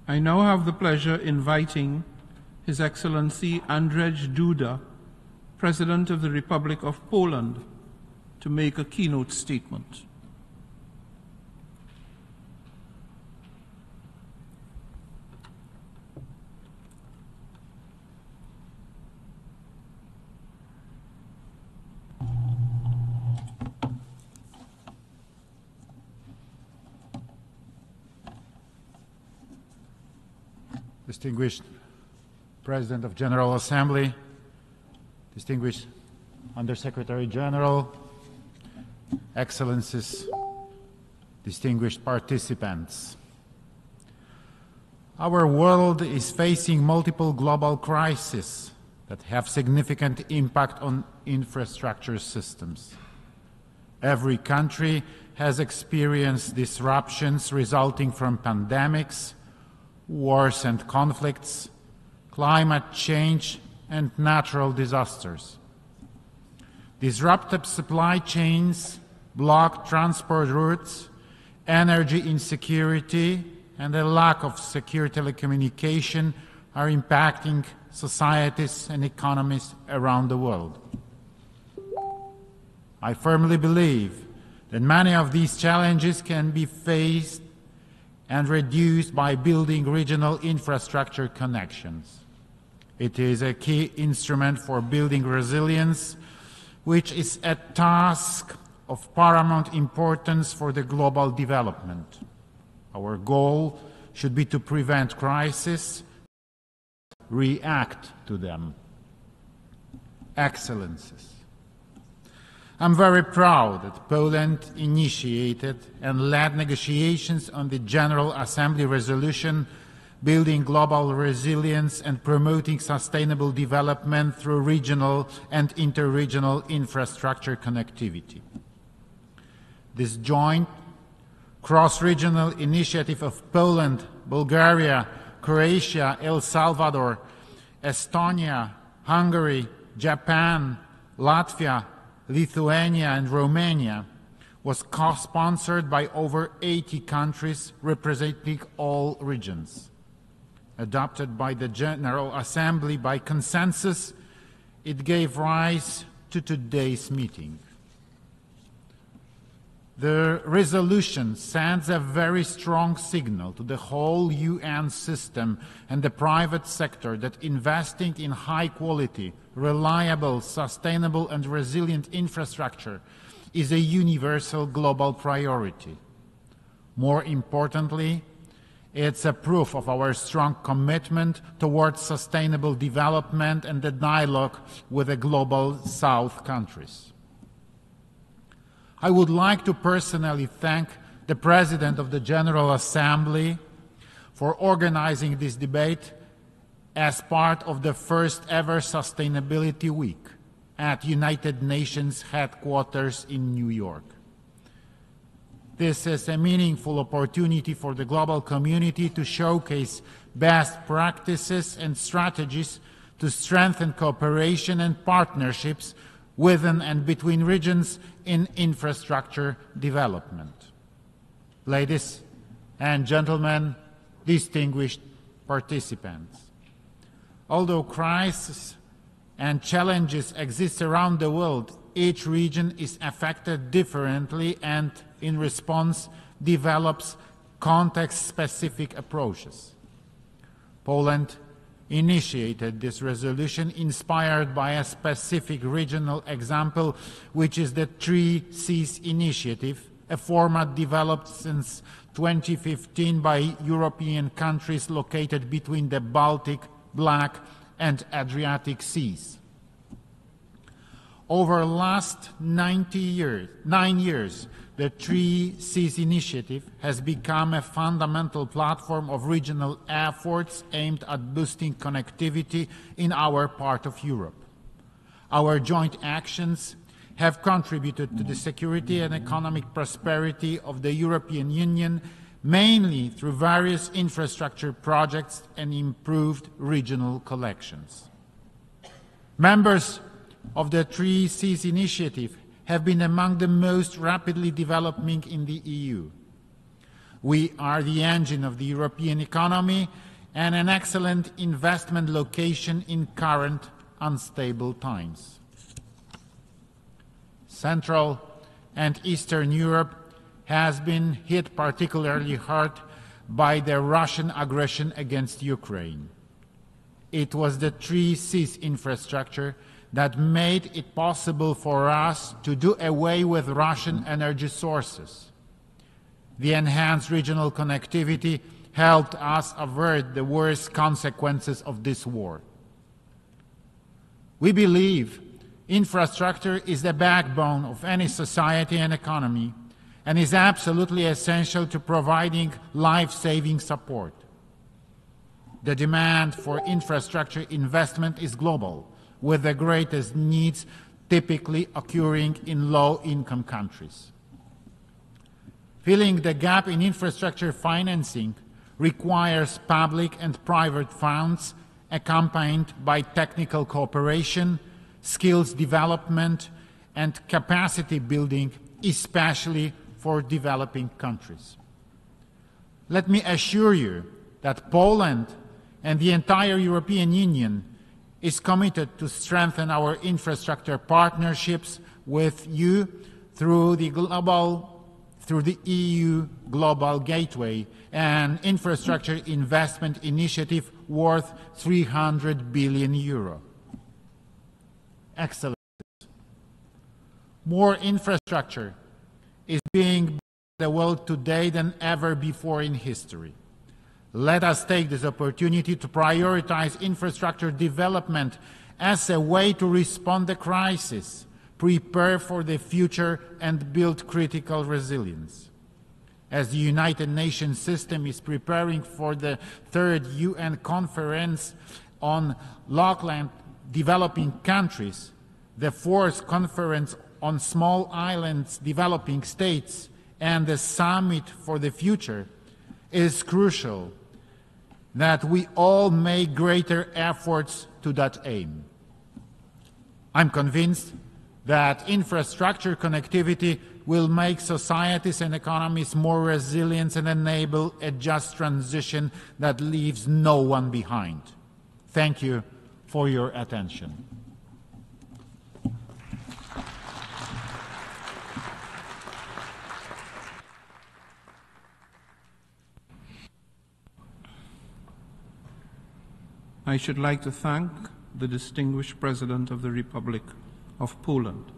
I now have the pleasure inviting His Excellency Andrzej Duda, President of the Republic of Poland, to make a keynote statement. Distinguished President of General Assembly, distinguished Undersecretary General, Excellencies, distinguished participants. Our world is facing multiple global crises that have significant impact on infrastructure systems. Every country has experienced disruptions resulting from pandemics, wars and conflicts, climate change, and natural disasters. Disrupted supply chains, blocked transport routes, energy insecurity, and a lack of secure telecommunication are impacting societies and economies around the world. I firmly believe that many of these challenges can be faced and reduced by building regional infrastructure connections. It is a key instrument for building resilience, which is a task of paramount importance for the global development. Our goal should be to prevent crises, react to them. Excellencies, I'm very proud that Poland initiated and led negotiations on the General Assembly resolution building global resilience and promoting sustainable development through regional and interregional infrastructure connectivity. This joint cross-regional initiative of Poland, Bulgaria, Croatia, El Salvador, Estonia, Hungary, Japan, Latvia, Lithuania and Romania was co-sponsored by over 80 countries representing all regions. Adopted by the General Assembly by consensus, it gave rise to today's meeting. The resolution sends a very strong signal to the whole UN system and the private sector that investing in high-quality, reliable, sustainable and resilient infrastructure is a universal global priority. More importantly, it's a proof of our strong commitment towards sustainable development and the dialogue with the global South countries. I would like to personally thank the President of the General Assembly for organizing this debate as part of the first ever Sustainability Week at United Nations headquarters in New York. This is a meaningful opportunity for the global community to showcase best practices and strategies to strengthen cooperation and partnerships within and between regions in infrastructure development. Ladies and gentlemen, distinguished participants, although crises and challenges exist around the world, each region is affected differently and, in response, develops context-specific approaches. Poland initiated this resolution inspired by a specific regional example, which is the 3 Seas initiative, a format developed since 2015 by European countries located between the Baltic, Black and Adriatic Seas. Over the last 9 years, the 3 Seas initiative has become a fundamental platform of regional efforts aimed at boosting connectivity in our part of Europe. Our joint actions have contributed to the security and economic prosperity of the European Union, mainly through various infrastructure projects and improved regional collections. Members of the 3 Seas initiative have been among the most rapidly developing in the EU. We are the engine of the European economy and an excellent investment location in current unstable times. Central and Eastern Europe has been hit particularly hard by the Russian aggression against Ukraine. It was the three C's infrastructure that made it possible for us to do away with Russian energy sources. The enhanced regional connectivity helped us avert the worst consequences of this war. We believe infrastructure is the backbone of any society and economy and is absolutely essential to providing life-saving support. The demand for infrastructure investment is global, with the greatest needs typically occurring in low-income countries. Filling the gap in infrastructure financing requires public and private funds accompanied by technical cooperation, skills development, and capacity building, especially for developing countries. Let me assure you that Poland and the entire European Union is committed to strengthen our infrastructure partnerships with you through the EU Global Gateway, an infrastructure investment initiative worth €300 billion. Excellent. More infrastructure is being built in the world today than ever before in history. Let us take this opportunity to prioritize infrastructure development as a way to respond to crisis, prepare for the future, and build critical resilience. As the United Nations system is preparing for the third UN conference on low-land developing countries, the fourth conference on small islands developing states, and the summit for the future, it is crucial that we all make greater efforts to that aim. I'm convinced that infrastructure connectivity will make societies and economies more resilient and enable a just transition that leaves no one behind. Thank you for your attention. I should like to thank the distinguished President of the Republic of Poland.